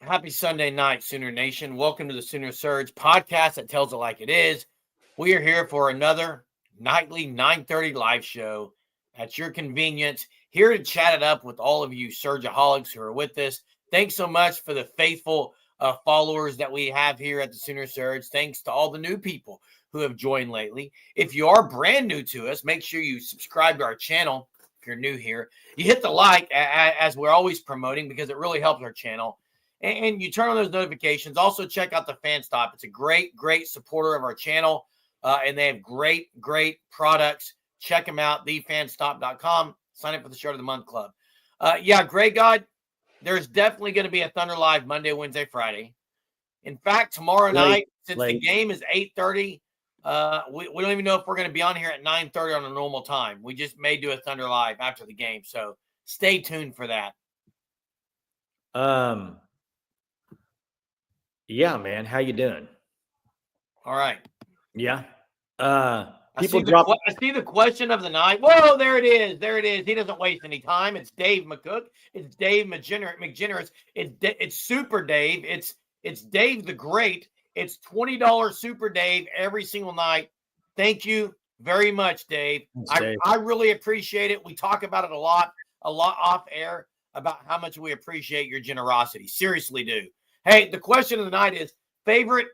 Happy Sunday night, Sooner Nation. Welcome to the Sooner Surge podcast that tells it like it is. We are here for another nightly 9:30 live show at your convenience, here to chat it up with all of you Surgeaholics who are with us. Thanks so much for the faithful followers that we have here at the Sooner Surge. Thanks to all the new people who have joined lately. If you are brand new to us, make sure you subscribe to our channel. If you're new here, you hit the like as we're always promoting because it really helps our channel. And you turn on those notifications. Also, check out the Fan Stop. It's a great supporter of our channel, and they have great products. Check them out, thefanstop.com. Sign up for the Shirt of the Month Club. Greg God, there's definitely going to be a Thunder Live Monday, Wednesday, Friday. In fact, tomorrow night, since the game is 8:30, we don't even know if we're going to be on here at 9:30 on a normal time. We just may do a Thunder Live after the game, so stay tuned for that. Yeah, man. How you doing? All right. Yeah. I see the question of the night. Whoa, there it is. He doesn't waste any time. It's Dave McCook. It's Dave McGenerous. It's Super Dave. It's Dave the Great. It's $20 Super Dave every single night. Thank you very much, Dave. I really appreciate it. We talk about it a lot off air about how much we appreciate your generosity. Seriously do. Hey, the question of the night is favorite,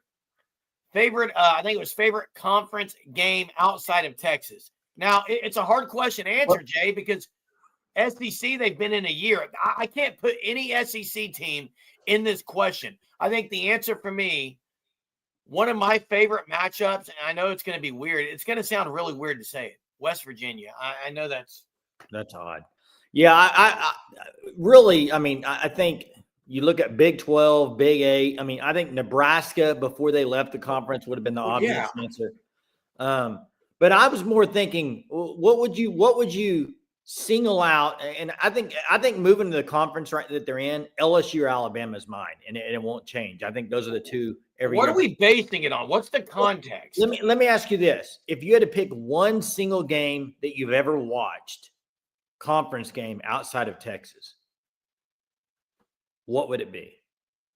I think it was favorite conference game outside of Texas. Now, it's a hard question to answer, Jay, because SEC, they've been in a year. I can't put any SEC team in this question. I think the answer for me, one of my favorite matchups, and I know it's going to be weird. It's going to sound really weird to say it. West Virginia. I know that's odd. Yeah, I think you look at Big 12, Big 8. I mean, I think Nebraska before they left the conference would have been the obvious answer. But I was more thinking, what would you single out? And I think moving to the conference that they're in, LSU or Alabama is mine, and it won't change. I think those are the two every year. What are we basing it on? What's the context? Let me ask you this: if you had to pick one single game that you've ever watched, conference game outside of Texas, what would it be?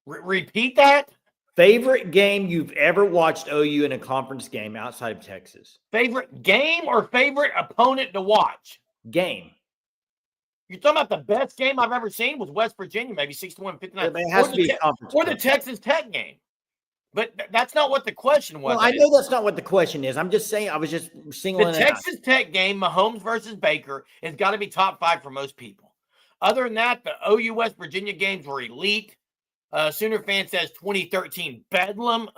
Repeat that. Favorite game you've ever watched OU in a conference game outside of Texas? Favorite game or favorite opponent to watch? Game. You're talking about the best game I've ever seen was West Virginia, maybe 61-59. It has to be conference. Or the Texas Tech game. But that's not what the question was. Well, I know that's not what the question is. I'm just saying, I was just singling it out. The Texas Tech game, Mahomes versus Baker, has got to be top 5 for most people. Other than that, the OU West Virginia games were elite. Sooner fan says 2013 Bedlam.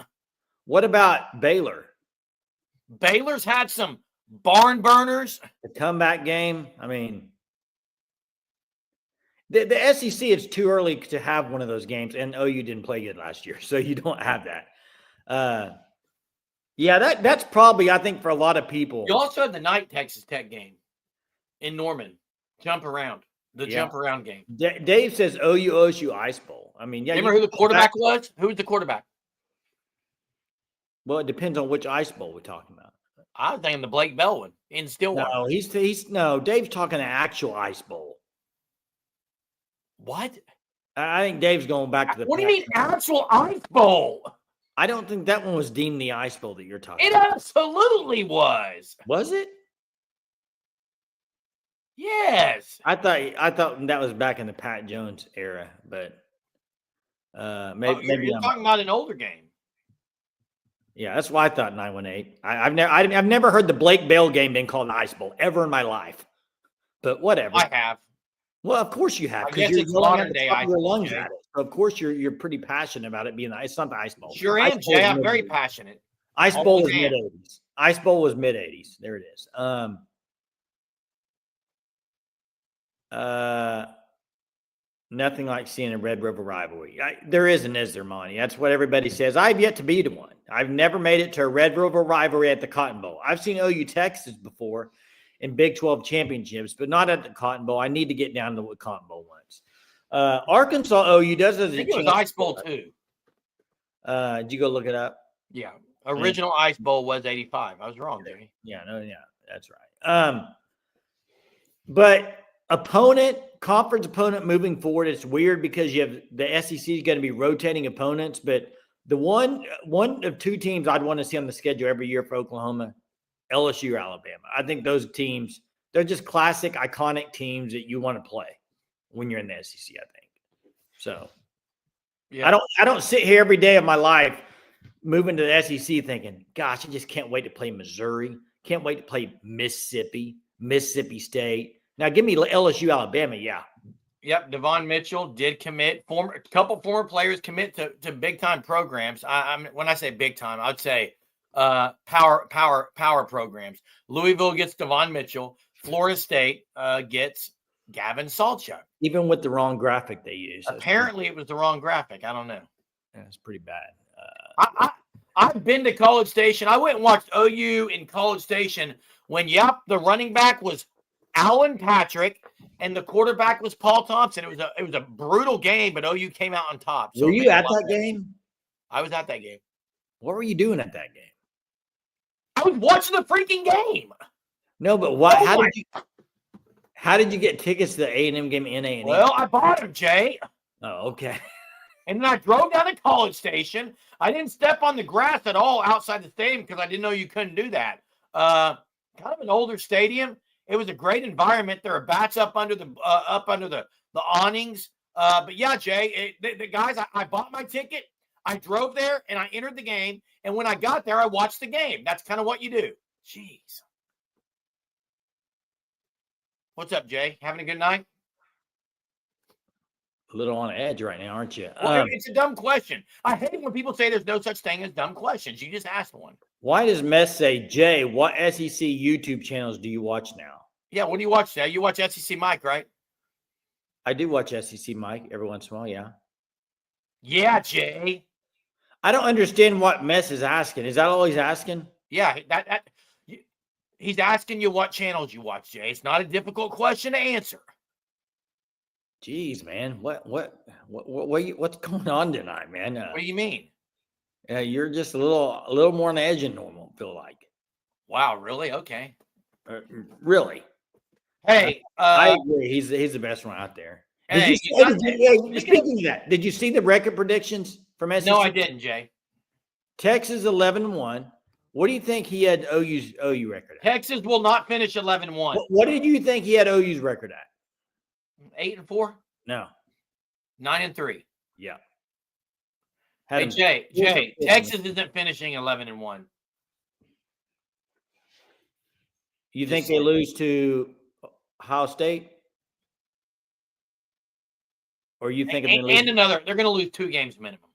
What about Baylor? Baylor's had some barn burners. The comeback game. I mean, the SEC, it's too early to have one of those games, and OU didn't play good last year, so you don't have that. That's probably, I think, for a lot of people. You also had the night Texas Tech game in Norman. Jump around. Jump around game. Dave says OSU Ice Bowl. I mean, remember who the quarterback was? Who was the quarterback? Well, it depends on which Ice Bowl we're talking about. I was thinking the Blake Bell one in Stillwater. No, Dave's talking an actual Ice Bowl. What? I think Dave's going back to the. What do you mean actual Ice Bowl? I don't think that one was deemed the Ice Bowl that you're talking about. It absolutely was. Was it? Yes. I thought that was back in the Pat Jones era, but maybe you're talking about an older game. Yeah, that's why I thought 918. I've never heard the Blake Bell game being called an Ice Bowl ever in my life. But whatever. I have. Well, of course you have. I guess it's modern day Ice Bowl. So of course you're pretty passionate about it being. It's not the Ice Bowl. Sure am, Jay. I'm very passionate. Ice Bowl was mid-80s. Ice Bowl was mid-80s. There it is. Nothing like seeing a Red River Rivalry. There isn't, is there, Monty? That's what everybody says. I've yet to be to one. I've never made it to a Red River Rivalry at the Cotton Bowl. I've seen OU Texas before in Big 12 championships, but not at the Cotton Bowl. I need to get down to the Cotton Bowl once. Arkansas OU does. I think it was Ice Bowl too. Did you go look it up? Yeah. Original Ice Bowl was 85. I was wrong, Jimmy. Yeah, that's right. But conference opponent moving forward, it's weird because you have the SEC is going to be rotating opponents, but the one of two teams I'd want to see on the schedule every year for Oklahoma, LSU or Alabama. I think those teams, they're just classic, iconic teams that you want to play when you're in the SEC, I think. So yeah. I don't sit here every day of my life moving to the SEC thinking, gosh, I just can't wait to play Missouri. Can't wait to play Mississippi State. Now give me LSU, Alabama. Yeah. Yep. Devon Mitchell did commit. A couple former players commit to big time programs. When I say big time, I'd say power programs. Louisville gets Devon Mitchell. Florida State gets Gavin Sawchuk. Even with the wrong graphic they used. Apparently it was the wrong graphic. I don't know. That's pretty bad. I've been to College Station. I went and watched OU in College Station when, the running back was Alan Patrick and the quarterback was Paul Thompson. It was a brutal game, but OU came out on top. So were you at that game? I was at that game. What were you doing at that game? I was watching the freaking game. No, but what? How did you get tickets to the A&M game in A&M? Well, I bought them, Jay. Oh, okay. And then I drove down to College Station. I didn't step on the grass at all outside the stadium because I didn't know you couldn't do that. Kind of an older stadium. It was a great environment. There are bats up under the awnings. But yeah, Jay, the guys, I bought my ticket. I drove there and I entered the game. And when I got there, I watched the game. That's kind of what you do. Jeez. What's up, Jay? Having a good night? A little on edge right now, aren't you? Well, it's a dumb question. I hate when people say there's no such thing as dumb questions. You just asked one. Why does Mess say, Jay, what SEC YouTube channels do you watch now? Yeah, what do you watch now? You watch SEC Mike, right? I do watch SEC Mike every once in a while, yeah. Yeah, Jay. I don't understand what Mess is asking. Is that all he's asking? Yeah, he's asking you what channels you watch, Jay. It's not a difficult question to answer. Jeez, man, what's going on tonight, man? What do you mean? You're just a little more on the edge than normal. Feel like. Wow, really? Okay. Really? Hey, I agree. He's the best one out there. Hey, speaking of that, did you see the record predictions from SEC? No, I didn't, Jay. Texas 11-1. What do you think he had OU record at? Texas will not finish 11-1. What did you think he had OU's record at? 8-4? No. 9-3. Yeah. Hey, Jay, Texas isn't finishing 11-1. You think they lose to Ohio State? Or you think they're going to lose 2 games minimum.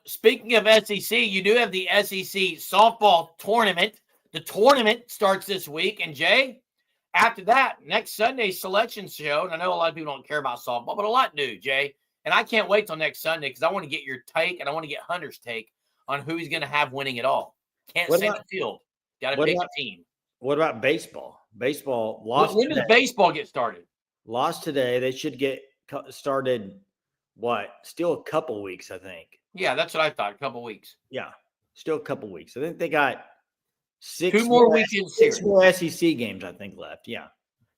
Speaking of SEC, you do have the SEC softball tournament. The tournament starts this week. And Jay, after that, next Sunday's selection show, and I know a lot of people don't care about softball, but a lot do, Jay. And I can't wait till next Sunday because I want to get your take and I want to get Hunter's take on who he's going to have winning it all. Can't say the field. Got to pick a team. What about baseball? Baseball lost. When does baseball get started? Lost today. They should get started, still a couple weeks, I think. Yeah, that's what I thought. A couple weeks. Yeah, still a couple weeks. I think they got 2 more weekends. 6 more SEC games, I think, left. Yeah.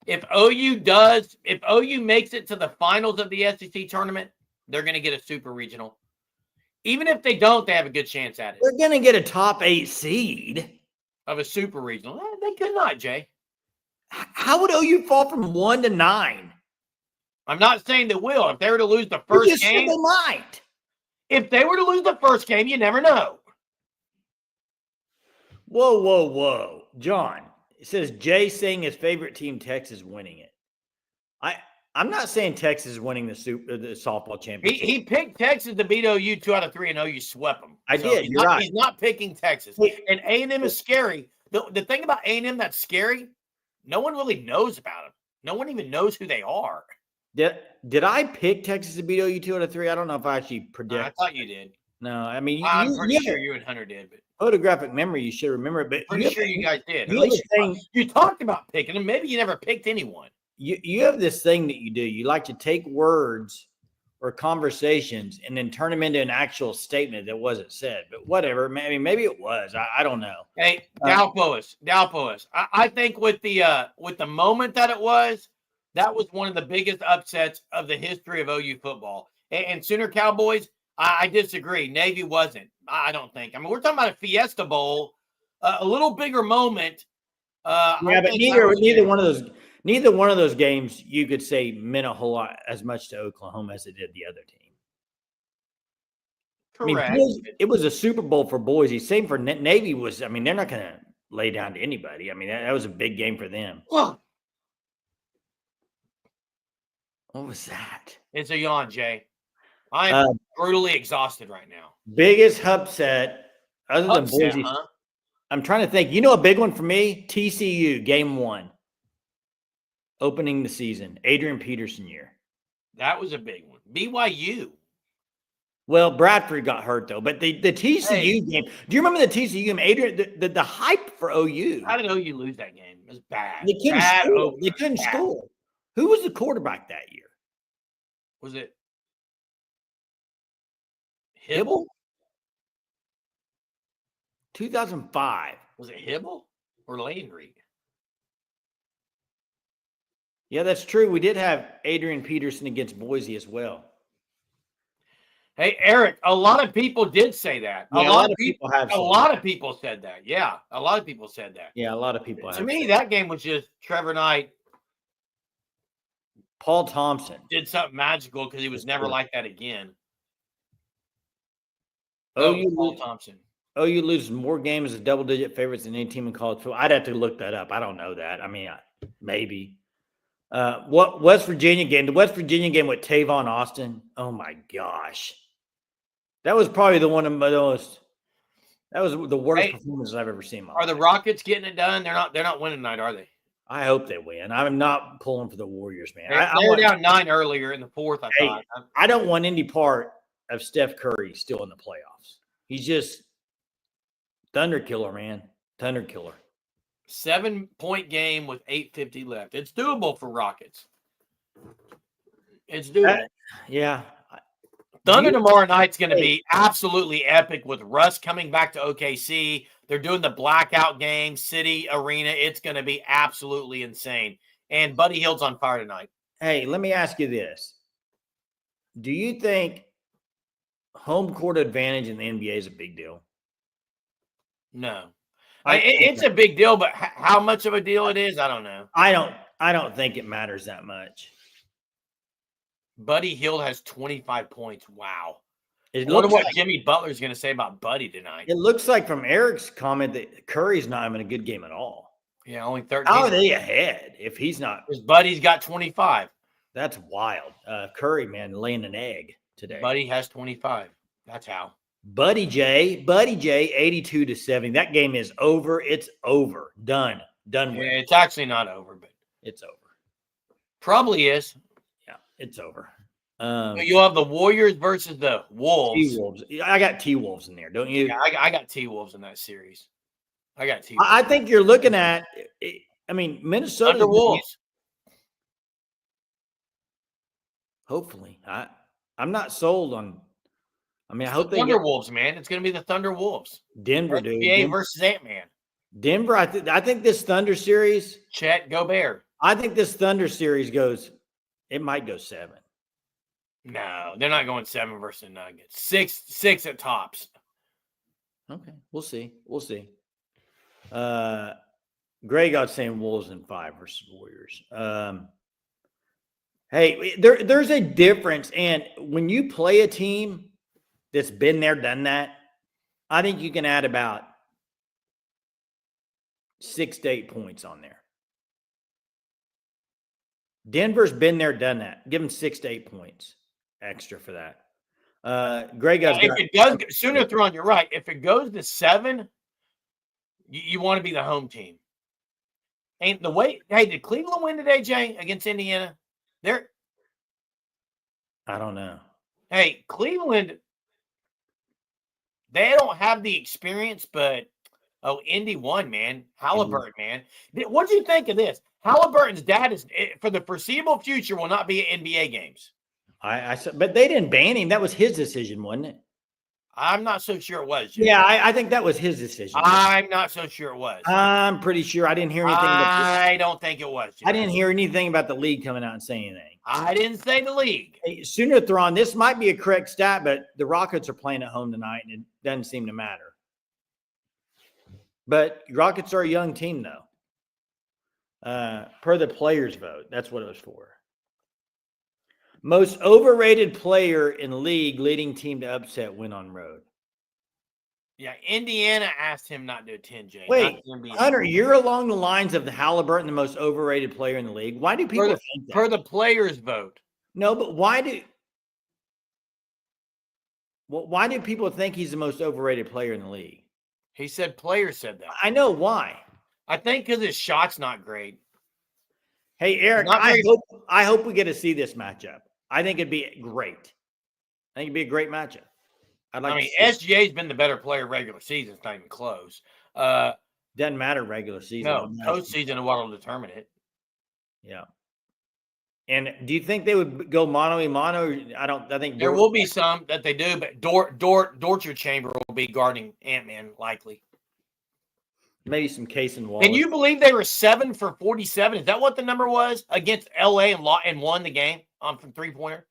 If OU makes it to the finals of the SEC tournament, they're going to get a super regional. Even if they don't, they have a good chance at it. They're going to get a top 8 seed of a super regional. They could not, Jay. How would OU fall from 1 to 9? I'm not saying they will. If they were to lose the first game, they might. If they were to lose the first game, you never know. Whoa. John, it says Jay saying his favorite team, Texas, winning it. I'm not saying Texas is winning the softball championship. He picked Texas to beat OU 2 out of 3, and OU swept them. I did. You're right. He's not picking Texas. And A&M is scary. The thing about A&M that's scary, no one really knows about them. No one even knows who they are. Did I pick Texas to beat OU 2 out of 3? I don't know if I actually predicted. I thought you did. No, I mean, I'm pretty sure you and Hunter did. But photographic memory, you should remember it. But pretty sure you guys did. At least you talked about picking them. Maybe you never picked anyone. You have this thing that you do. You like to take words or conversations and then turn them into an actual statement that wasn't said. But whatever. I mean, maybe it was. I don't know. Hey, Dalpois. I think with the moment that it was, that was one of the biggest upsets of the history of OU football. And Sooner Cowboys, I disagree. Navy wasn't. I don't think. I mean, we're talking about a Fiesta Bowl, a little bigger moment. But neither one of those games you could say meant a whole lot as much to Oklahoma as it did the other team. Correct. I mean, it was a Super Bowl for Boise. Same for Navy was. I mean, they're not going to lay down to anybody. I mean, that was a big game for them. Oh. What was that? It's a yawn, Jay. I'm brutally exhausted right now. Biggest upset other than Boise. Huh? I'm trying to think. You know, a big one for me, TCU game 1, opening the season, Adrian Peterson year. That was a big one. BYU. Well, Bradford got hurt though, but the TCU game. Do you remember the TCU game? Adrian, the hype for OU. How did OU lose that game? It was bad. They couldn't score. Who was the quarterback that year? Was it Hibble? 2005. Was it Hibble or Landry? Yeah, that's true. We did have Adrian Peterson against Boise as well. Hey, Eric, a lot of people did say that. Yeah, a lot of people have. A lot of people said that. Yeah, a lot of people said that. Yeah, a lot of people have. To me, that game was just Trevor Knight. Paul Thompson did something magical because he was never like that again. Paul Thompson. OU loses more games as double-digit favorites than any team in college football. I'd have to look that up. I don't know that. I mean, maybe. What West Virginia game? The West Virginia game with Tavon Austin. Oh my gosh, that was probably the one of the most. That was the worst performance I've ever seen. Are the Rockets getting it done? They're not winning tonight, are they? I hope they win. I'm not pulling for the Warriors, man. They were down 9 earlier in the fourth. I don't want any part of Steph Curry still in the playoffs. He's just thunder killer, man. Thunder killer. 7-point game with 8:50 left. It's doable for Rockets. It's doable. Yeah. Thunder tomorrow night's going to be absolutely epic with Russ coming back to OKC. They're doing the blackout game, City Arena. It's going to be absolutely insane. And Buddy Hield's on fire tonight. Hey, let me ask you this. Do you think home court advantage in the NBA is a big deal? No. It's a big deal, but how much of a deal it is, I don't know. I don't think it matters that much. Buddy Hield has 25 points. Wow. I wonder what Jimmy Butler's going to say about Buddy tonight. It looks like from Eric's comment that Curry's not having a good game at all. Yeah, only 13. How are they ahead if he's not? His Buddy's got 25. That's wild. Curry, man, laying an egg today. Buddy has 25. That's how. Buddy J, 82-70. That game is over. It's over. Done with. Yeah, it's actually not over, but it's over. Probably is. Yeah, it's over. You'll have the Warriors versus the Wolves. T-Wolves. I got T-Wolves in there, don't you? Yeah, I got T-Wolves in that series. I got T-Wolves. I think you're looking at, I mean, Minnesota. Under Wolves. Hopefully. I'm not sold on. I mean, I hope they Thunder Wolves, man. It's going to be the Thunder Wolves. Denver, dude. NBA versus Ant-Man. Denver, I think this Thunder series. Chet Gobert. I think this Thunder series it might go 7. No, they're not going 7 versus the Nuggets. 6 at tops. Okay, we'll see. Greg got saying Wolves in 5 versus Warriors. Hey, there's a difference, and when you play a team that's been there, done that, I think you can add about 6 to 8 points on there. Denver's been there, done that. Give them 6 to 8 points extra for that. Greg, if it does, Sooner Throne, you're right. If it goes to 7, you want to be the home team. And the way, hey, did Cleveland win today, Jay, against Indiana? I don't know. Hey, Cleveland, they don't have the experience, but Indy won, man. Halliburton, man. What do you think of this? Halliburton's dad is, for the foreseeable future, will not be at NBA games. I said, but they didn't ban him. That was his decision, wasn't it? I'm not so sure it was. Jay. Yeah, I think that was his decision. I'm not so sure it was. I'm pretty sure. I didn't hear anything. I don't think it was. Jay. I didn't hear anything about the league coming out and saying anything. I didn't say the league. Hey, Sooner Thron, this might be a correct stat, but the Rockets are playing at home tonight, and it doesn't seem to matter. But Rockets are a young team, though. Per the players' vote, that's what it was for. Most overrated player in league, leading team to upset, win on road. Yeah, Indiana asked him not to attend, Jay. Wait, Hunter, you're along the lines of the Halliburton, the most overrated player in the league. Why do people think that? Per the players' vote. No, but why do people think he's the most overrated player in the league? He said players said that. I know why. I think because his shot's not great. Hey, Eric, I hope we get to see this matchup. I think it'd be great. I think it'd be a great matchup. SGA's been the better player regular season. It's not even close. Doesn't matter regular season. No, postseason is what will determine it. Yeah. And do you think they would go mano-a-mano? I think there will be some that they do, but Dortcher Chamber will be guarding Ant-Man likely. Maybe some case and Wallace. Can you believe they were 7 for 47? Is that what the number was against LA and won the game from three-pointer?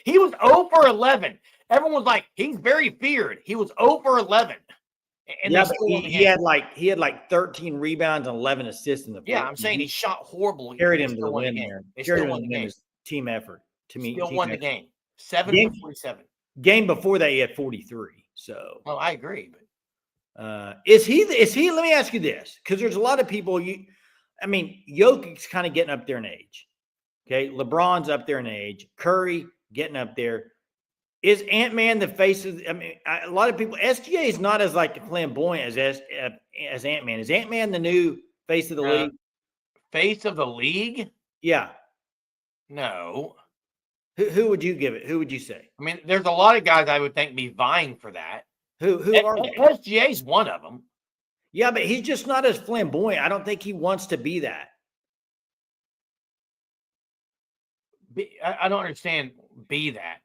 He was 0 for 11. Everyone was like, he's very feared. He was 0 for 11. And yeah, but he had like 13 rebounds and 11 assists in the. Yeah, I'm saying he shot horrible. Carried him to the win there. Carried him to win his team effort. Still won the game. 7 for 47. Game before that, he had 43. So. Oh, I agree. Is he? Let me ask you this, because there's a lot of people. Jokic's kind of getting up there in age. Okay, LeBron's up there in age. Curry getting up there. Is Ant-Man the face of? A lot of people. SGA is not as flamboyant as Ant-Man. Is Ant-Man the new face of the league? Face of the league? Yeah. No. Who would you give it? Who would you say? There's a lot of guys I would think be vying for that. Who are they? SGA's one of them. Yeah, but he's just not as flamboyant. I don't think he wants to be that. I don't understand. Be that.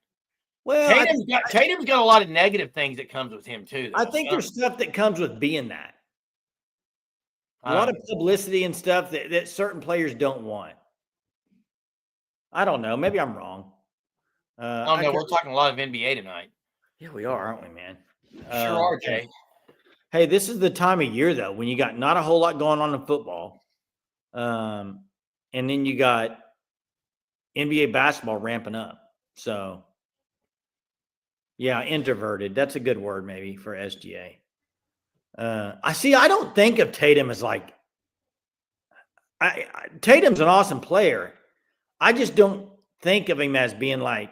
Well, Tatum's got a lot of negative things that comes with him too. I think there's stuff that comes with being that. A lot of publicity and stuff that certain players don't want. I don't know. Maybe I'm wrong. No, we're talking a lot of NBA tonight. Yeah, we are, aren't we, man? Sure are, Jay. Hey, this is the time of year, though, when you got not a whole lot going on in football. And then you got NBA basketball ramping up. So, yeah, introverted. That's a good word maybe for SGA. I don't think of Tatum as Tatum's an awesome player. I just don't think of him as being I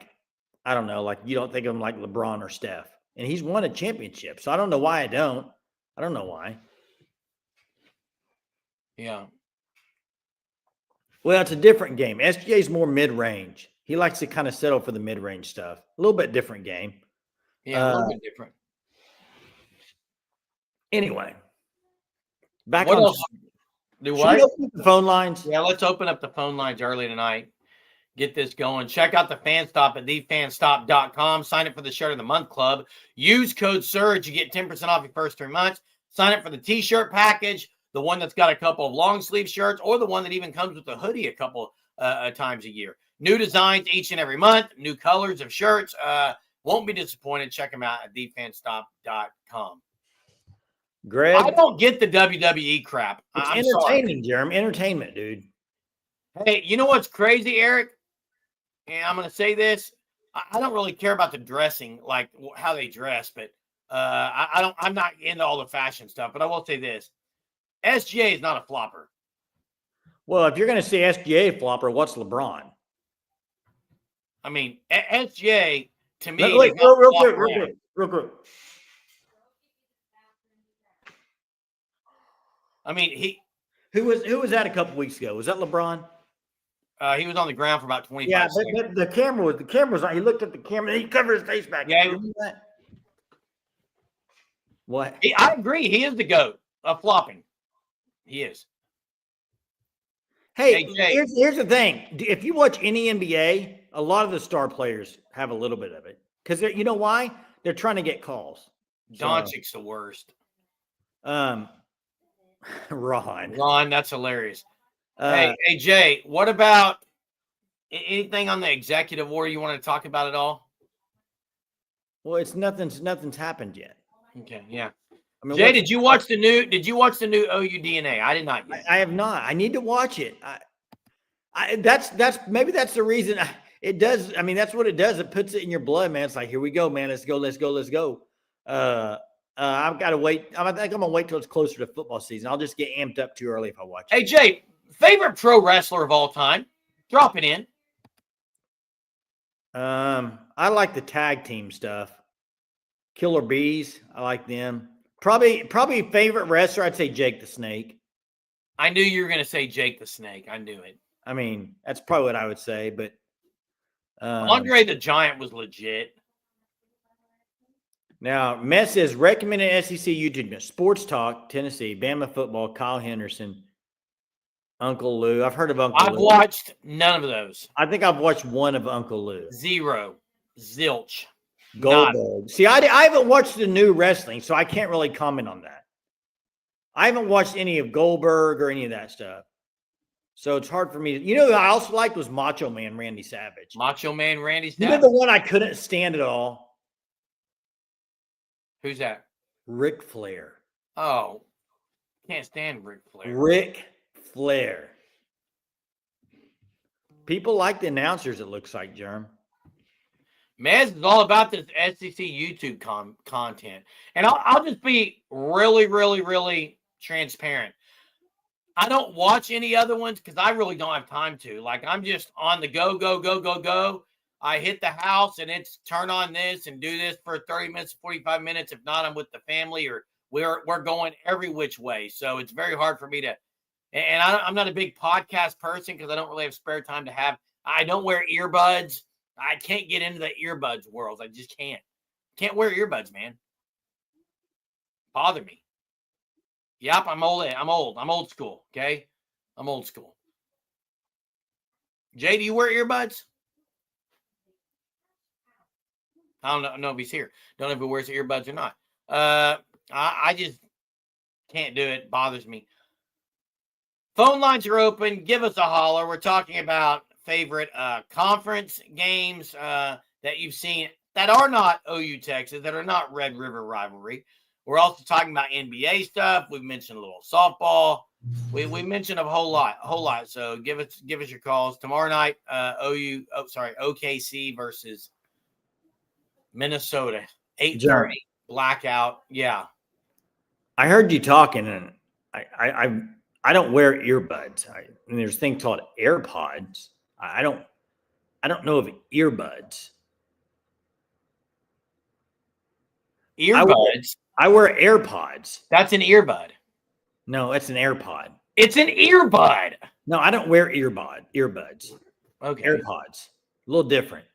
don't know, you don't think of him like LeBron or Steph. And he's won a championship. So I don't know why I don't. I don't know why. Yeah. Well, it's a different game. SGA's more mid-range. He likes to kind of settle for the mid-range stuff. A little bit different game. Yeah, a little bit different. Anyway. Back what on. Else? Do what? Should we open up the phone lines? Yeah, let's open up the phone lines early tonight. Get this going. Check out the Fan Stop at thefanstop.com. Sign up for the Shirt of the Month Club. Use code SURGE. You get 10% off your first 3 months. Sign up for the T-shirt package, the one that's got a couple of long sleeve shirts, or the one that even comes with a hoodie a couple times a year. New designs each and every month. New colors of shirts. Won't be disappointed. Check them out at thefanstop.com. Greg, I don't get the WWE crap. It's entertaining, Jeremy. Entertainment, dude. Hey, you know what's crazy, Eric? And I'm going to say this. I don't really care about the dressing, like how they dress, but I'm not into all the fashion stuff. But I will say this: SGA is not a flopper. Well, if you're going to say SGA flopper, what's LeBron? SGA to me. Real quick. Who was that a couple weeks ago? Was that LeBron? He was on the ground for about 25 seconds. But the camera was on. He looked at the camera and he covered his face back. Yeah. What? I agree. He is the GOAT of flopping. He is. Hey, here's the thing. If you watch any NBA, A lot of the star players have a little bit of it because you know why? They're trying to get calls. Doncic's the worst. Ron, that's hilarious. Hey, Jay, what about anything on the executive order you want to talk about at all? Well, it's nothing's happened yet. Okay, yeah. I mean, Jay, did you watch the new OU DNA? I did not yet. I have not. I need to watch it. Maybe that's the reason it does. I mean, that's what it does. It puts it in your blood, man. It's like, here we go, man. Let's go. I've got to wait. I think I'm gonna wait till it's closer to football season. I'll just get amped up too early if I watch it. Hey, Jay, favorite pro wrestler of all time? Drop it in. I like the tag team stuff. Killer Bees, I like them. Probably favorite wrestler, I'd say Jake the Snake. I knew you were going to say Jake the Snake. I knew it. I mean, that's probably what I would say, but Andre the Giant was legit. Now, Mess says recommended SEC YouTube, Sports Talk, Tennessee, Bama football, Kyle Henderson, Uncle Lou. I've heard of Uncle Lou. I've watched none of those. I think I've watched one of Uncle Lou. Zero. Zilch. Goldberg. See, I haven't watched the new wrestling, so I can't really comment on that. I haven't watched any of Goldberg or any of that stuff. So it's hard for me. You know who I also liked was Macho Man Randy Savage. Macho Man Randy Savage? You know the one I couldn't stand at all? Who's that? Ric Flair. Oh. Can't stand Ric Flair. Ric Flair. People like the announcers, it looks like, Jerm. Mez is all about this SEC YouTube content. And I'll just be really, really, really transparent. I don't watch any other ones because I really don't have time to. Like, I'm just on the go. I hit the house and it's turn on this and do this for 30 minutes, 45 minutes. If not, I'm with the family or we're going every which way. So it's very hard for me to. And I'm not a big podcast person because I don't really have spare time to have. I don't wear earbuds. I can't get into the earbuds world. I just can't. Can't wear earbuds, man. Bother me. Yep, I'm old. I'm old school, okay? I'm old school. Jay, do you wear earbuds? I don't know if he's here. Don't know if he wears earbuds or not. I just can't do it. Bothers me. Phone lines are open. Give us a holler. We're talking about favorite conference games that you've seen that are not OU Texas, that are not Red River Rivalry. We're also talking about NBA stuff. We've mentioned a little softball. We mentioned a whole lot. So give us your calls tomorrow night. OKC versus Minnesota, 8:30 blackout. Yeah, I heard you talking, and I don't wear earbuds. And there's a thing called AirPods. I don't know of earbuds. Earbuds. I wear AirPods. That's an earbud. No, it's an AirPod. It's an earbud. No, I don't wear earbuds. Okay. AirPods. A little different.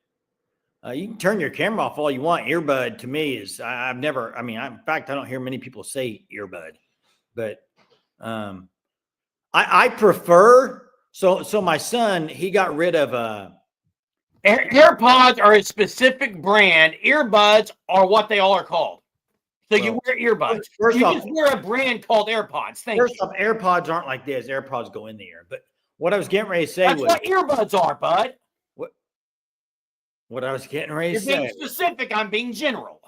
You can turn your camera off all you want. Earbud to me is in fact, I don't hear many people say earbud, but I prefer. So my son, he got rid of AirPods are a specific brand. Earbuds are what they all are called. So you wear earbuds. You just wear a brand called AirPods. First off, AirPods aren't like this. AirPods go in the ear. But what I was getting ready to say that's what earbuds are, bud. What I was getting ready to say. You're being specific. I'm being general.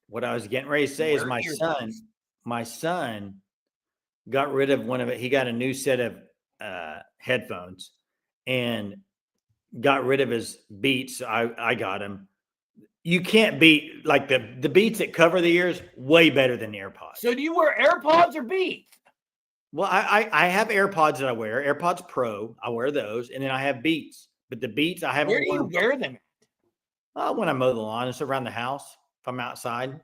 What I was getting ready to say is my son got rid of one of it. He got a new set of headphones and got rid of his Beats. I got him. You can't beat like the Beats that cover the ears way better than the AirPods. So do you wear AirPods or Beats? Well, I have AirPods that I wear, AirPods Pro. I wear those, and then I have Beats. But the Beats I haven't. Where do you wear them? When I mow the lawn, it's around the house. If I'm outside.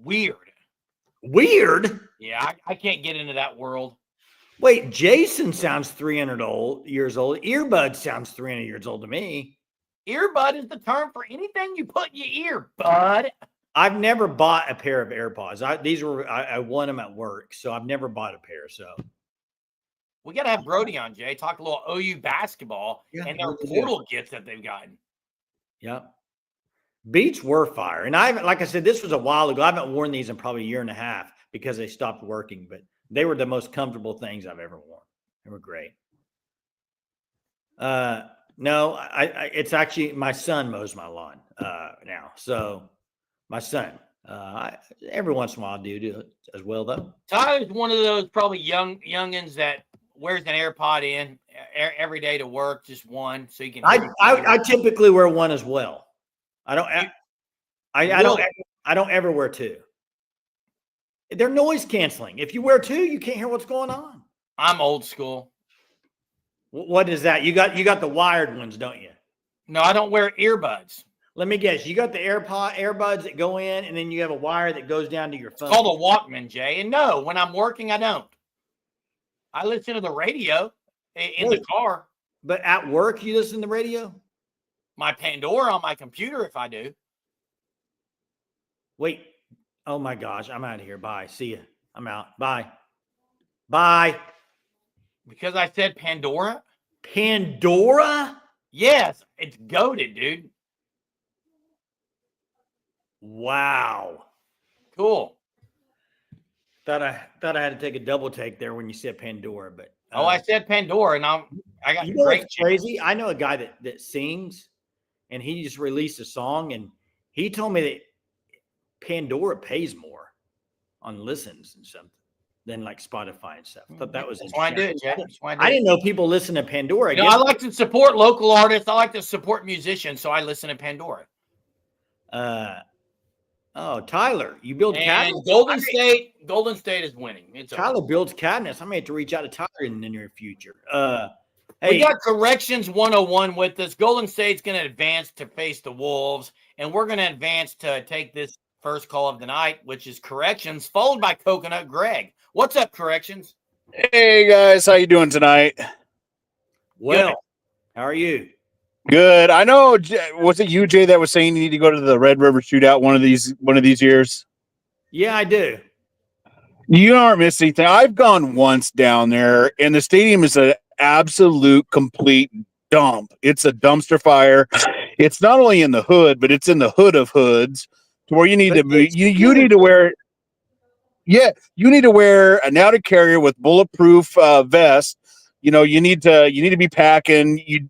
Weird. Yeah, I can't get into that world. Wait, Jason sounds 300 years old. Earbud sounds 300 years old to me. Earbud is the term for anything you put in your ear, bud. I've never bought a pair of AirPods. I won them at work, so I've never bought a pair. So we got to have Brody on, Jay. Talk a little OU basketball and their portal gifts that they've gotten. Yeah. Beats were fire. And like I said, this was a while ago. I haven't worn these in probably a year and a half because they stopped working, but they were the most comfortable things I've ever worn. They were great. No, it's actually my son mows my lawn now. So my son, every once in a while I do it as well though. Tyler's one of those probably youngins that wears an AirPod in every day to work, just one, so you can. I typically wear one as well. I don't ever wear two. They're noise canceling. If you wear two, you can't hear what's going on. I'm old school. What is that? You got the wired ones, don't you? No, I don't wear earbuds. Let me guess. You got the earbuds that go in, and then you have a wire that goes down to your phone. It's called a Walkman, Jay. And no, when I'm working, I don't. I listen to the radio in the car. But at work, you listen to the radio? My Pandora on my computer, if I do. Wait. Oh, my gosh. I'm out of here. Bye. See ya. I'm out. Bye. Bye. Because I said Pandora? Pandora? Yes. It's goated, dude. Wow. Cool. Thought I had to take a double take there when you said Pandora, but I said Pandora, and I got great crazy. I know a guy that sings, and he just released a song, and he told me that Pandora pays more on listens and something than like Spotify and stuff. I thought that was interesting. Why I do it, Jeff. I didn't know people listen to Pandora. I like to support local artists. I like to support musicians, so I listen to Pandora. Oh, Tyler, you build cabinets. Golden State is winning. Tyler builds cabinets. I may have to reach out to Tyler in the near future. Hey, we got Corrections 101 with us. Golden State's going to advance to face the Wolves, and we're going to advance to take this first call of the night, which is Corrections, followed by Coconut Greg. What's up, Corrections? Hey, guys. How you doing tonight? Well, how are you? Good. I know. Was it you, Jay, that was saying you need to go to the Red River Shootout one of these years? Yeah, I do. You aren't missing anything. I've gone once down there, and the stadium is an absolute complete dump. It's a dumpster fire. It's not only in the hood, but it's in the hood of hoods, to where you need to be. You need to wear. Yeah, you need to wear an outer carrier with bulletproof vest. You need to be packing.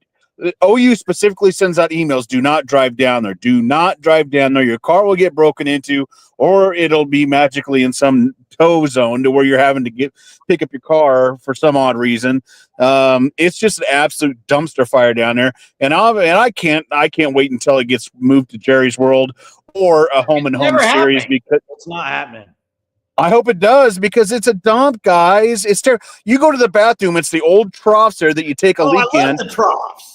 OU specifically sends out emails. Do not drive down there. Do not drive down there. Your car will get broken into, or it'll be magically in some tow zone to where you're having to pick up your car for some odd reason. It's just an absolute dumpster fire down there. And I can't wait until it gets moved to Jerry's World or a home and home series, because it's not happening. I hope it does, because it's a dump, guys. It's terrible. You go to the bathroom, it's the old troughs there that you take a leak in. I love the troughs.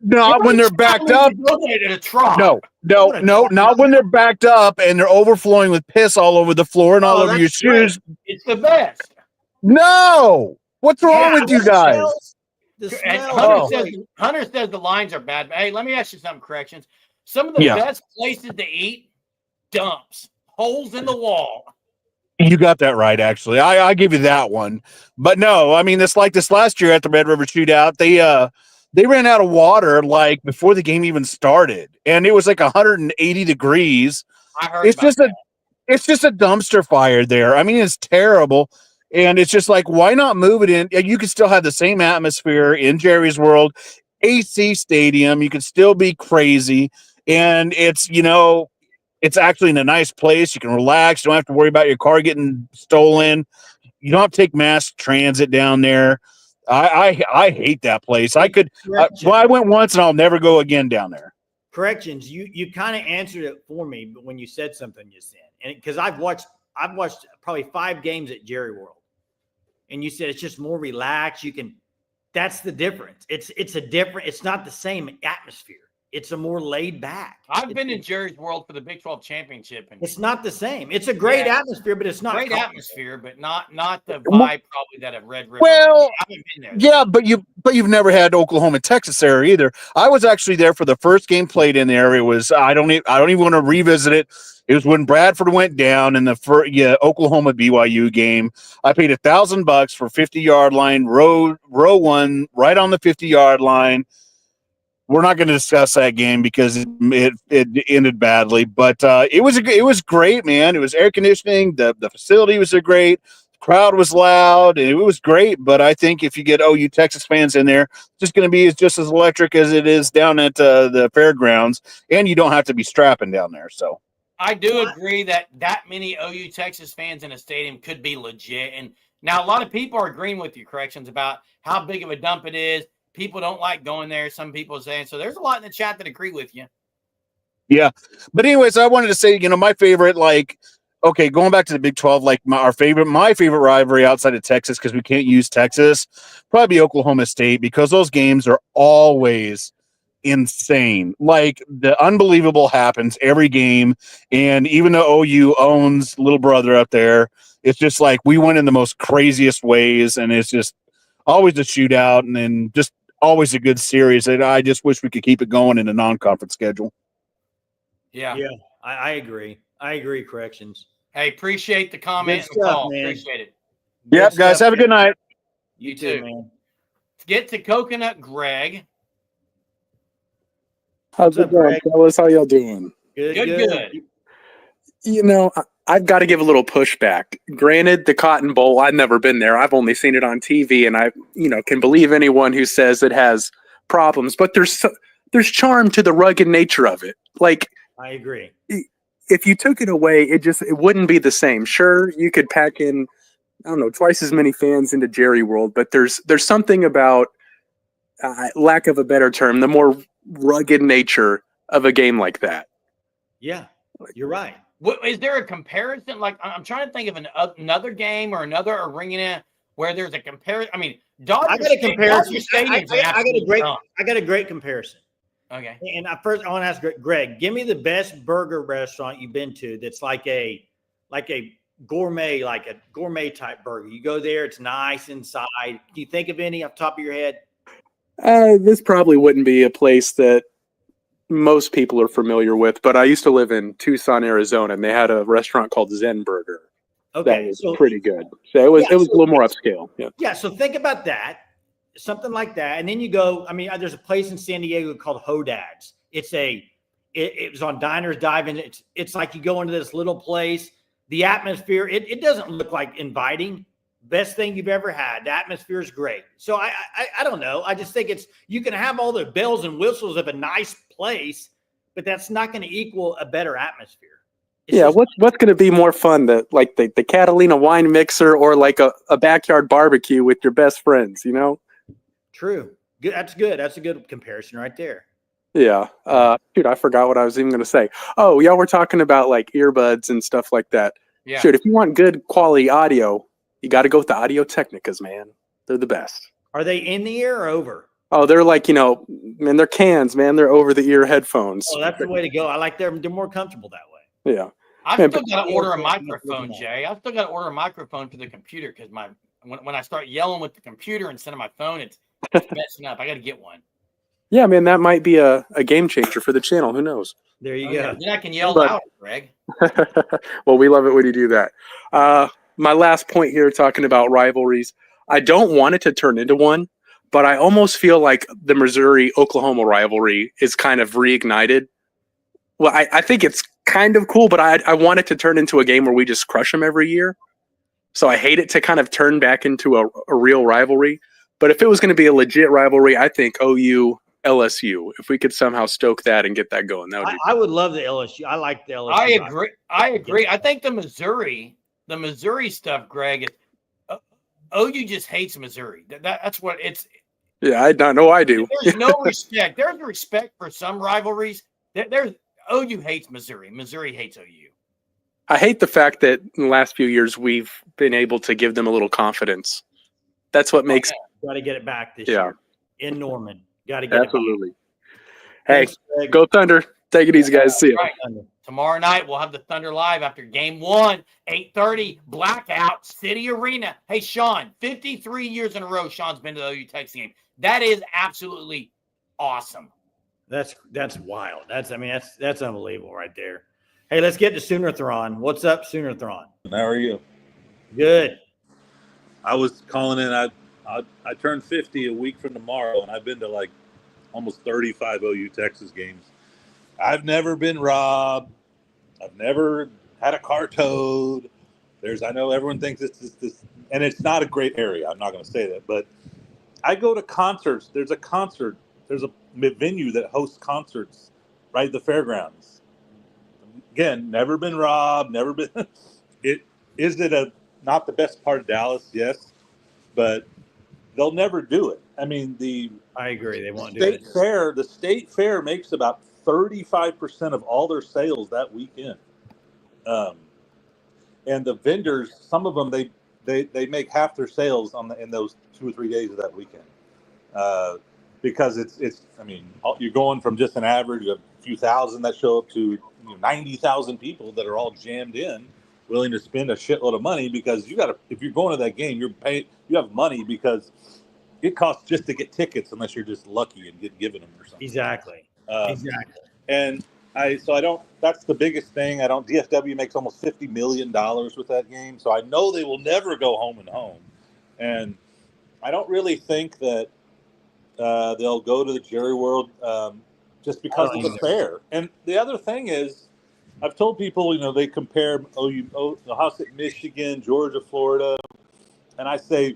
They're not when they're backed up. No, not when they're backed up and they're overflowing with piss all over the floor and all over your shoes. It's the best. No, what's wrong with you guys? Hunter says the lines are bad. Hey, let me ask you something. Corrections. Some of the best places to eat, dumps, holes in the wall. You got that right, actually. I give you that one. But no, I mean, it's like this last year at the Red River Shootout. They ran out of water like before the game even started, and it was like 180 degrees. I heard it's just a dumpster fire there. I mean, it's terrible, and it's just like, why not move it in? You can still have the same atmosphere in Jerry's World, AC Stadium. You can still be crazy, and it's actually in a nice place. You can relax. You don't have to worry about your car getting stolen. You don't have to take mass transit down there. I hate that place. I went once and I'll never go again down there. Corrections. You kind of answered it for me, but when you said something just then, and because I've watched probably 5 games at Jerry World, and you said it's just more relaxed. That's the difference. It's not the same atmosphere. It's a more laid back. I've been in Jerry's World for the Big 12 championship, and it's not the same. It's a great atmosphere, but it's not great atmosphere, but not the vibe probably that a Red River. Well, I haven't been there. Yeah, but you've never had Oklahoma, Texas there either. I was actually there for the first game played in there. It was I don't even want to revisit it. It was when Bradford went down in the Oklahoma BYU game. I paid $1,000 for 50-yard line, row one, right on the 50-yard line. we're not going to discuss that game because it ended badly. But it was great, man. It was air conditioning. The facility was great. The crowd was loud. And it was great. But I think if you get OU Texas fans in there, it's just going to be just as electric as it is down at the fairgrounds, and you don't have to be strapping down there. So I do agree that many OU Texas fans in a stadium could be legit. And now a lot of people are agreeing with you, Corrections, about how big of a dump it is. People don't like going there. Some people are saying so. There's a lot in the chat that agree with you. Yeah, but anyways, I wanted to say, my favorite, going back to the Big 12, my favorite rivalry outside of Texas, because we can't use Texas, probably Oklahoma State, because those games are always insane. Like, the unbelievable happens every game, and even though OU owns little brother up there, it's just like we win in the most craziest ways, and it's just always a shootout, and then just always a good series. And I just wish we could keep it going in a non-conference schedule. Yeah, I agree. I agree. Corrections. Hey, appreciate the comment Good and stuff, call. man. Appreciate it. Yep, guys, have a good night. You too, man. Let's get to Coconut Greg. How's it going, fellas? How y'all doing? Good. I've got to give a little pushback. Granted, the Cotton Bowl, I've never been there. I've only seen it on TV, and I, can believe anyone who says it has problems. But there's charm to the rugged nature of it. Like, I agree. If you took it away, it wouldn't be the same. Sure, you could pack in, I don't know, twice as many fans into Jerry World, but there's something about, lack of a better term, the more rugged nature of a game like that. Yeah, you're right. Is there a comparison? Like, I'm trying to think of another game or another arena where there's a comparison. I mean, I got a comparison. I got a great comparison. Okay. And first, I want to ask Greg, give me the best burger restaurant you've been to that's like a gourmet type burger. You go there, it's nice inside. Can you think of any off the top of your head? This probably wouldn't be a place that most people are familiar with, but I used to live in Tucson, Arizona, and they had a restaurant called Zen Burger. Okay, that was pretty good. So it was a little more upscale. Yeah. So think about that, something like that, and then you go. I mean, there's a place in San Diego called Hodad's. It was on Diners, Dive-In. It's like you go into this little place. The atmosphere, it doesn't look like inviting. Best thing you've ever had. The atmosphere is great. So I don't know. I just think you can have all the bells and whistles of a nice place, but that's not going to equal a better atmosphere. What's going to be more fun, the Catalina wine mixer or like a backyard barbecue with your best friends, True. Good. That's good. That's a good comparison right there. Yeah. Dude, I forgot what I was even going to say. Oh, y'all were talking about like earbuds and stuff like that. Yeah. Shoot, if you want good quality audio, you got to go with the Audio Technicas, man. They're the best. Are they in the ear or over? Oh, they're like, man, they're cans, man. They're over the ear headphones. Oh, that's the way to go. I like they're more comfortable that way. Yeah. I've still got to order a microphone, Jay. I've still got to order a microphone for the computer because when I start yelling with the computer instead of my phone, it's messing up. I got to get one. Yeah, man, that might be a game changer for the channel. Who knows? There you go. Then I can yell out, Greg. Well, we love it when you do that. My last point here, talking about rivalries, I don't want it to turn into one, but I almost feel like the Missouri-Oklahoma rivalry is kind of reignited. Well, I think it's kind of cool, but I want it to turn into a game where we just crush them every year. So I hate it to kind of turn back into a real rivalry. But if it was going to be a legit rivalry, I think OU, LSU, if we could somehow stoke that and get that going, that would be I would love the LSU. I like the LSU. I agree. I think the Missouri stuff, Greg, OU just hates Missouri. That's what it's. Yeah, I don't know. I do. There's no respect. There's respect for some rivalries. There's OU hates Missouri. Missouri hates OU. I hate the fact that in the last few years we've been able to give them a little confidence. That's what makes. Got to get it back this year in Norman. Got to get absolutely. It back. Hey, go Thunder! Take it easy, guys. See you. Right. Tomorrow night we'll have the Thunder live after Game 1, 8:30 blackout City Arena. Hey, Sean, 53 years in a row. Sean's been to the OU Texas game. That is absolutely awesome. That's wild. That's unbelievable right there. Hey, let's get to Sooner-thron. What's up, Sooner-thron? How are you? Good. I was calling in. I turned 50 a week from tomorrow, and I've been to like almost 35 OU Texas games. I've never been robbed. I've never had a car towed. I know everyone thinks it's this, and it's not a great area. I'm not going to say that, but I go to concerts. There's a venue that hosts concerts right at the fairgrounds. Again, never been robbed, never been. Not the best part of Dallas? Yes, but they'll never do it. I mean, I agree. They won't do it. The state fair makes about 35% of all their sales that weekend. And the vendors, some of them, they make half their sales in those 2 or 3 days of that weekend. Because you're going from just an average of a few thousand that show up to 90,000 people that are all jammed in, willing to spend a shitload of money because if you're going to that game, you have money because it costs just to get tickets unless you're just lucky and get given them or something. Exactly. And that's the biggest thing. DFW makes almost $50 million with that game. So I know they will never go home and home. And I don't really think that they'll go to the Jerry World just because of the fair. And the other thing is, I've told people, they compare Ohio State, Michigan, Georgia, Florida. And I say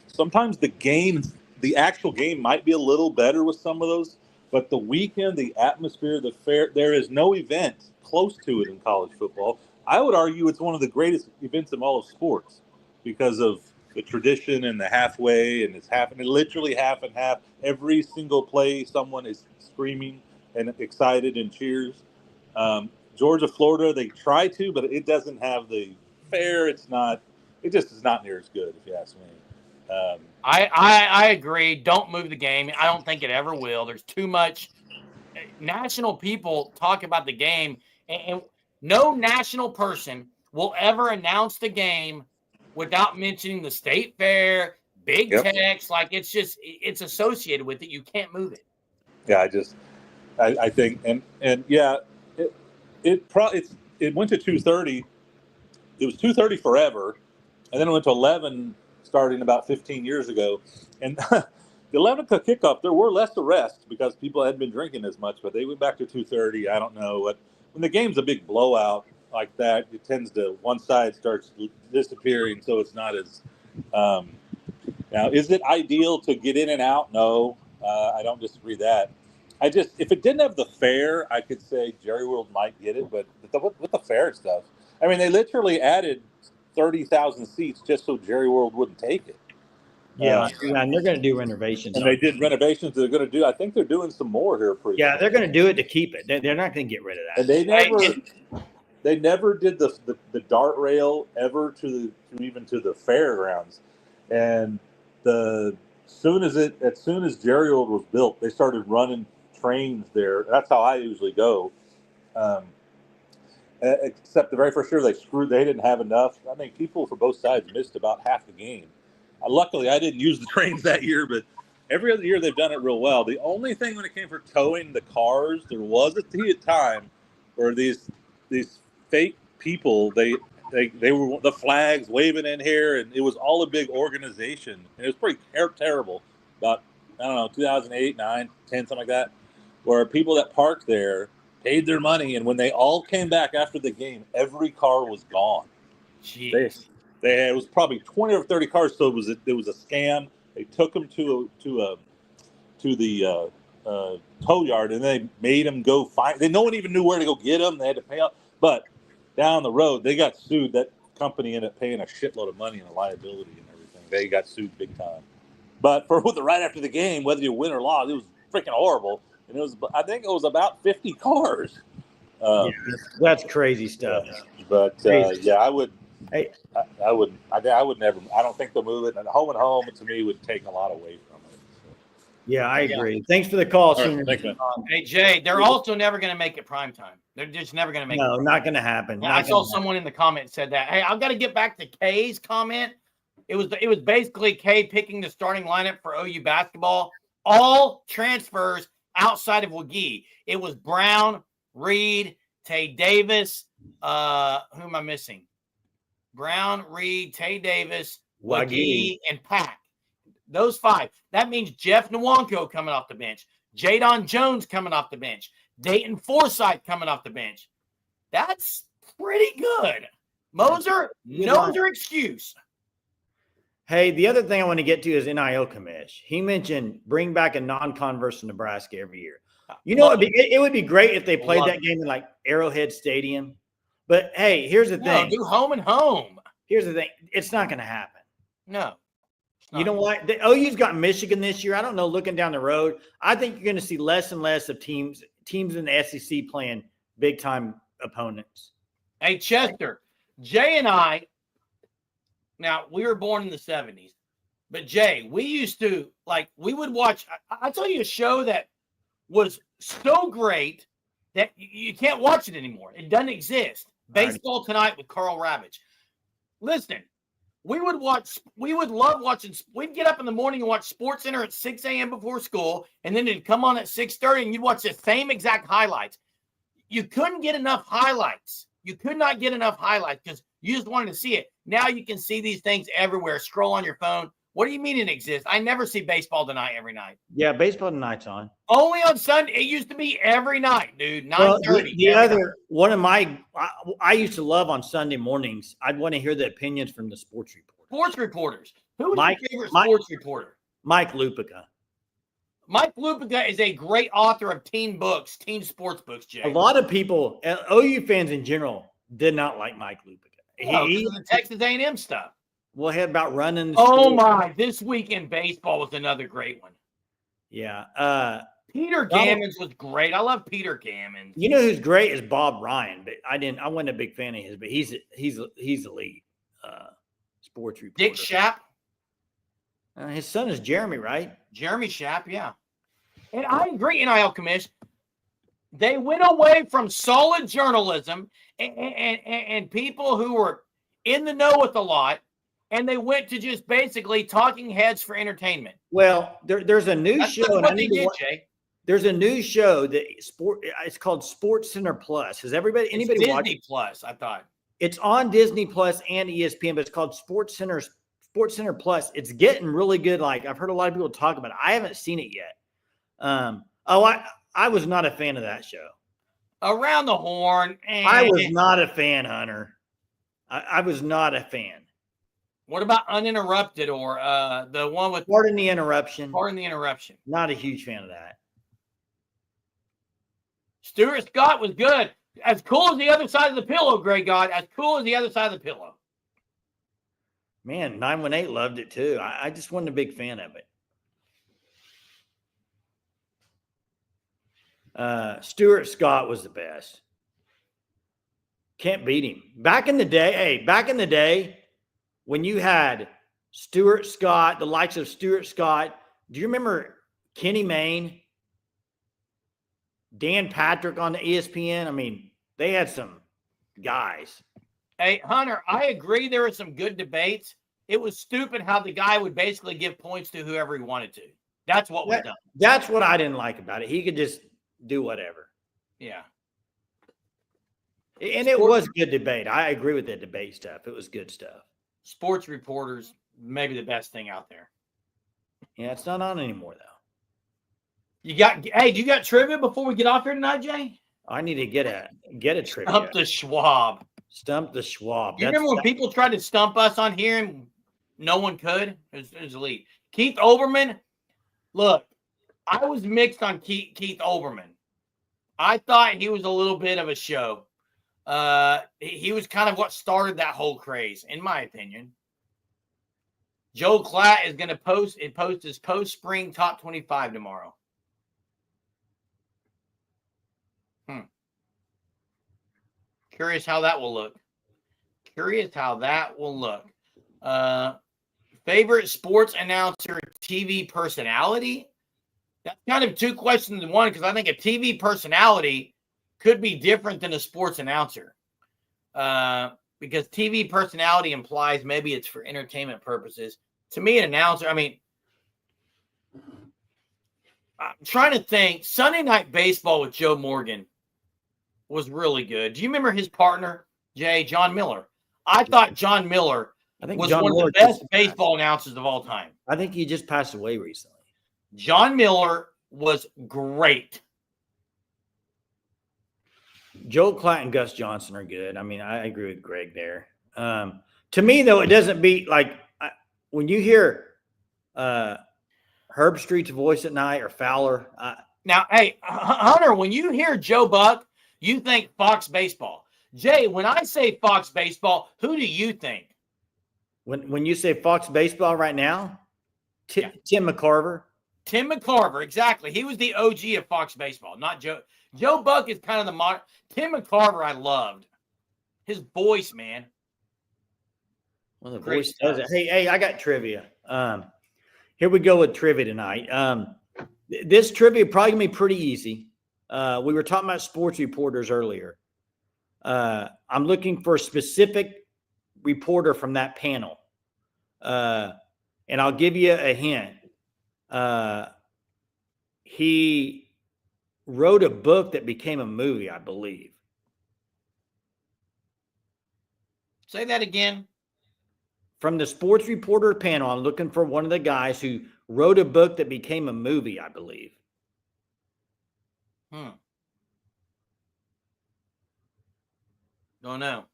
sometimes the actual game might be a little better with some of those. But the weekend, the atmosphere, the fair, there is no event close to it in college football. I would argue it's one of the greatest events in all of sports because of the tradition and the halfway, and it's happening literally half and half. Every single play, someone is screaming and excited and cheers. Georgia, Florida, they try to, but it doesn't have the fair. It just is not near as good, if you ask me. I agree. Don't move the game. I don't think it ever will. There's too much. National people talk about the game, and no national person will ever announce the game without mentioning the state fair, Big Tex. Like it's associated with it. You can't move it. Yeah, I think, and yeah, it went to 2:30. It was 2:30 forever, and then it went to 11 starting about 15 years ago. And the 11 o'clock kickoff, there were less arrests because people hadn't been drinking as much, but they went back to 2:30. I don't know what. When the game's a big blowout like that, it tends to one side starts disappearing, so it's not as. Now, is it ideal to get in and out? No, I don't disagree that. If it didn't have the fair, I could say Jerry World might get it, but with the fair stuff, I mean, they literally added 30,000 seats just so Jerry World wouldn't take it. Yeah, and they're going to do renovations. And they did renovations. They're going to do. I think they're doing some more here. They're going to do it to keep it. They're not going to get rid of that. And they never did the dart rail ever even to the fairgrounds. And as soon as Jerry World was built, they started running trains there. That's how I usually go. Except the very first year they didn't have enough. I think people for both sides missed about half the game. Luckily, I didn't use the trains that year, but every other year they've done it real well. The only thing when it came for towing the cars, there was a time where these fake people they were the flags waving in here, and it was all a big organization. And it was pretty terrible. About 2008, 9, 10, something like that, where people that parked there paid their money, and when they all came back after the game, every car was gone. Jeez. It was probably 20 or 30 cars, so it was a scam. They took them to the tow yard, and they made them go find. No one even knew where to go get them. They had to pay up, but down the road they got sued. That company ended up paying a shitload of money and a liability and everything. They got sued big time. But right after the game, whether you win or lose, it was freaking horrible. And I think it was about 50 cars. That's crazy stuff. I would. Hey, I would never. I don't think they'll move it. And home to me would take a lot away from it. So. Yeah, I agree. Thanks for the call, Sooner. Right, hey Jay, they're also never going to make it primetime. They're just never going to make it. No, not going to happen. I saw someone in the comments said that. Hey, I've got to get back to Kay's comment. It was basically Kay picking the starting lineup for OU basketball. All transfers outside of WGee. It was Brown, Reed, Tay Davis. Who am I missing? Brown, Reed, Tay Davis, WGee, and Pack. Those 5. That means Jeff Nwanko coming off the bench. Jadon Jones coming off the bench. Dayton Forsythe coming off the bench. That's pretty good. Moser, no excuse. Hey, the other thing I want to get to is NIL commish. He mentioned bring back a non-con versus Nebraska every year. It would be great if they played that game in like Arrowhead Stadium. But hey, here's the thing. Do home and home. Here's the thing. It's not going to happen. No. You know what? The OU's got Michigan this year. I don't know, looking down the road, I think you're going to see less and less of teams in the SEC playing big-time opponents. Hey, Chester, Jay and I, now, we were born in the 70s, but Jay, we used to, we would watch, I'll tell you a show that was so great that you can't watch it anymore. It doesn't exist. Baseball Tonight with Carl Ravitch. Listen, we would love watching, we'd get up in the morning and watch SportsCenter at 6 a.m. before school, and then it'd come on at 6:30, and you'd watch the same exact highlights. You couldn't get enough highlights. You could not get enough highlights because you just wanted to see it. Now you can see these things everywhere. Scroll on your phone. What do you mean it exists? I never see Baseball Tonight every night. Yeah, Baseball Tonight's on. Only on Sunday. It used to be every night, dude. 9:30. I used to love on Sunday mornings. I'd want to hear the opinions from the sports reporters. Sports reporters. Who is your favorite sports reporter? Mike Lupica. Mike Lupica is a great author of teen sports books, Jay. A lot of people, OU fans in general, did not like Mike Lupica. The Texas A&M stuff. Well, he had about running. This week in baseball was another great one. Yeah. Peter Gammons was great. I love Peter Gammons. You know who's great is Bob Ryan, but I wasn't a big fan of his, but he's the lead sports reporter. Dick Schaap. His son is Jeremy, right? Jeremy Schaap, yeah. And I agree, NIL commish. They went away from solid journalism and people who were in the know with a lot, and they went to just basically talking heads for entertainment. Well, there's a new show. Jay. There's a new show it's called SportsCenter Plus. Has anybody Disney watched Plus? I thought it's on Disney Plus and ESPN, but it's called SportsCenter Plus. It's getting really good. I've heard a lot of people talk about it. I haven't seen it yet. I was not a fan of that show. Around the Horn. I was not a fan, Hunter. I was not a fan. What about Uninterrupted or the one with Pardon the Interruption? Pardon the Interruption. Not a huge fan of that. Stuart Scott was good. As cool as the other side of the pillow, Greg God. As cool as the other side of the pillow. Man, 918 loved it too. I just wasn't a big fan of it. Stuart Scott was the best. Can't beat him. Back in the day, when you had Stuart Scott, the likes of Stuart Scott, do you remember Kenny Mayne, Dan Patrick on the ESPN? I mean, they had some guys. Hey, Hunter, I agree there were some good debates. It was stupid how the guy would basically give points to whoever he wanted to. That's what was done. That's what I didn't like about it. He could just do whatever. Yeah. And it was good debate. I agree with that debate stuff. It was good stuff. Sports reporters, maybe the best thing out there. Yeah, it's not on anymore, though. Do you got trivia before we get off here tonight, Jay? I need to get a trivia. Stump the Schwab. Stump the Schwab. You remember when people tried to stump us on here and no one could? It was elite. Keith Olbermann. Look, I was mixed on Keith Olbermann. I thought he was a little bit of a show. He was kind of what started that whole craze, in my opinion. Joe Klatt is going to post his post-spring top 25 tomorrow. Curious how that will look. Favorite sports announcer, TV personality? That's kind of two questions in one, because I think a TV personality could be different than a sports announcer. Because TV personality implies maybe it's for entertainment purposes. To me, an announcer, I'm trying to think. Sunday Night Baseball with Joe Morgan was really good. Do you remember his partner, Jay? John Miller. I thought John Miller was one of the best baseball announcers of all time. I think he just passed away recently. John Miller was great. Joe Klatt and Gus Johnson are good. I mean, I agree with Greg there. To me, though, it doesn't beat when you hear Herb Street's voice at night or Fowler. Now, hey, Hunter, when you hear Joe Buck, you think Fox Baseball. Jay, when I say Fox Baseball, who do you think? When you say Fox Baseball right now, Tim McCarver. Tim McCarver, exactly. He was the OG of Fox Baseball, not Joe. Joe Buck is kind of the modern. Tim McCarver, I loved his voice, man. Well, the voice does it. Hey, I got trivia. Here we go with trivia tonight. This trivia probably gonna be pretty easy. We were talking about sports reporters earlier. I'm looking for a specific reporter from that panel, and I'll give you a hint. He wrote a book that became a movie, I believe. Say that again. From the sports reporter panel, I'm looking for one of the guys who wrote a book that became a movie, I believe. Don't know.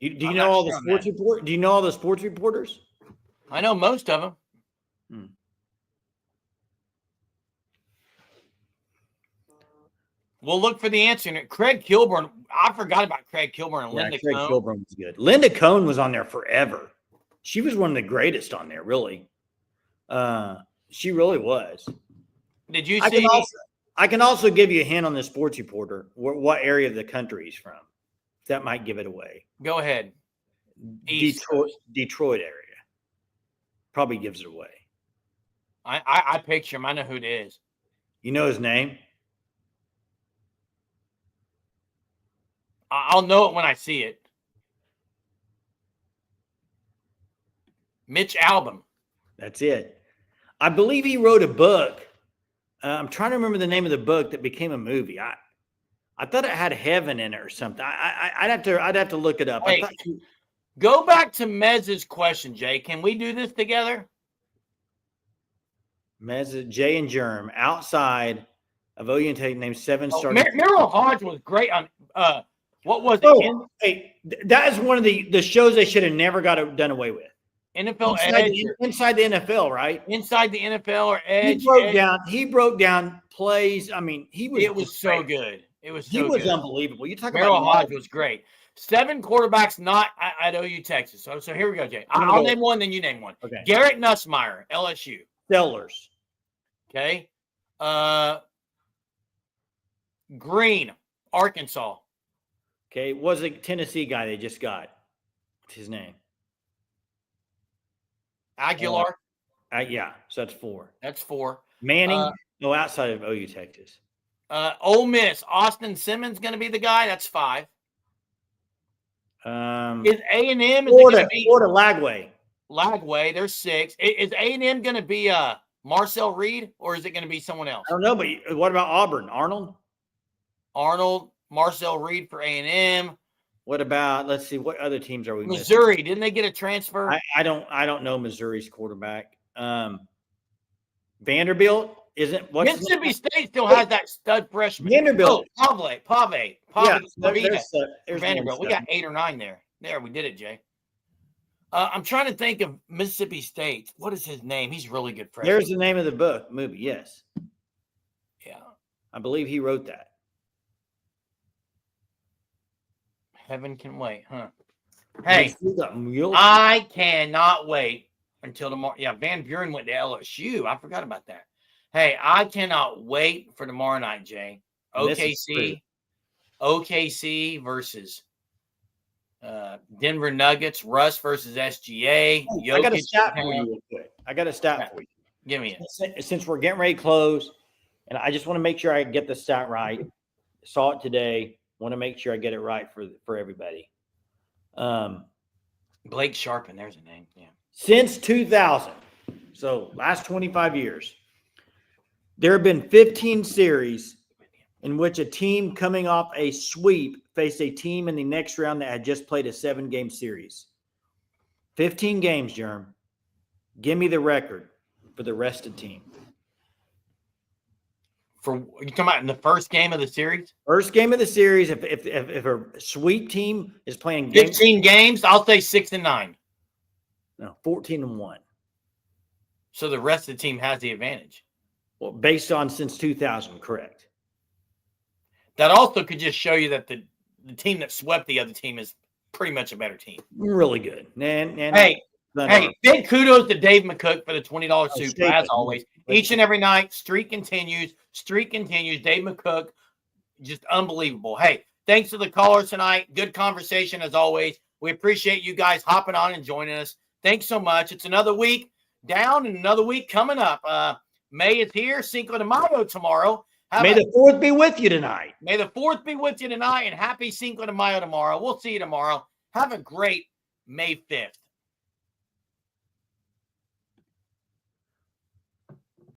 Do you know all the sports reporters? Do you know all the sports reporters? I know most of them. We'll look for the answer. Craig Kilborn. I forgot about Craig Kilborn and Linda Craig Cohn. Kilborn was good. Linda Cohn was on there forever. She was one of the greatest on there, really. She really was. Did you see? I can also give you a hint on the sports reporter, what area of the country he's from. That might give it away. Go ahead. Detroit area. Probably gives it away. I picture him. I know who it is. You know his name? I'll know it when I see it. Mitch Albom. That's it. I believe he wrote a book. I'm trying to remember the name of the book that became a movie. I thought it had heaven in it or something. I'd have to look it up. Wait, go back to Mez's question, Jay. Can we do this together? Mez, Jay and Jerm outside of OU and named 7 starting. Merrill Hodge was great on what was it? Hey, that is one of the shows they should have never got done away with. NFL inside the NFL, right? Inside the NFL or Edge. He broke down plays. I mean, it was so good. It was so good. He was unbelievable. You talk Merrill about Hodge was great. 7 quarterbacks not at OU Texas. So here we go, Jay. I'll name one, then you name one. Okay. Garrett Nussmeier, LSU. Sellers. Okay. Green, Arkansas. Okay. Was a Tennessee guy they just got. What's his name? Aguilar. Yeah. So that's 4. That's 4. Manning. No, outside of OU Texas. Ole Miss, Austin Simmons going to be the guy. That's 5. Is A&M Florida Lagway? Lagway, there's 6. Is A&M going to be Marcel Reed, or is it going to be someone else? I don't know, but what about Auburn? Arnold, Marcel Reed for A&M. What about? Let's see. What other teams are we missing? Missouri, didn't they get a transfer? I don't know Missouri's quarterback. Vanderbilt isn't. Mississippi State still has that stud freshman. Vanderbilt. Pave. Yeah, there's Vanderbilt. We got 8 or 9 there. There, we did it, Jay. I'm trying to think of Mississippi State. What is his name? He's really good freshman. There's the name of the movie. Yes. Yeah. I believe he wrote that. Heaven can wait, huh? Hey, I cannot wait until tomorrow. Yeah, Van Buren went to LSU. I forgot about that. Hey, I cannot wait for tomorrow night, Jay. OKC versus Denver Nuggets. Russ versus SGA. I got a stat for you real quick. For you. Give me it. Since we're getting ready to close, and I just want to make sure I get the stat right. Saw it today. Want to make sure I get it right for everybody. Blake Sharpen, there's a name. Yeah. Since 2000, so last 25 years, there have been 15 series in which a team coming off a sweep faced a team in the next round that had just played a 7-game series. 15 games, Jerm. Give me the record for the rested team. you talking about in the first game of the series? First game of the series. If a sweep team is playing 15 games, I'll say 6-9. No, 14-1. So the rest of the team has the advantage. Well, based on since 2000, correct. That also could just show you that the team that swept the other team is pretty much a better team. Really good. Hey, big kudos to Dave McCook for the $20 super, as always. Each and every night, streak continues. Dave McCook, just unbelievable. Hey, thanks to the callers tonight. Good conversation, as always. We appreciate you guys hopping on and joining us. Thanks so much. It's another week down and another week coming up. May is here. Cinco de Mayo tomorrow. May the 4th be with you tonight. May the 4th be with you tonight, and happy Cinco de Mayo tomorrow. We'll see you tomorrow. Have a great May 5th.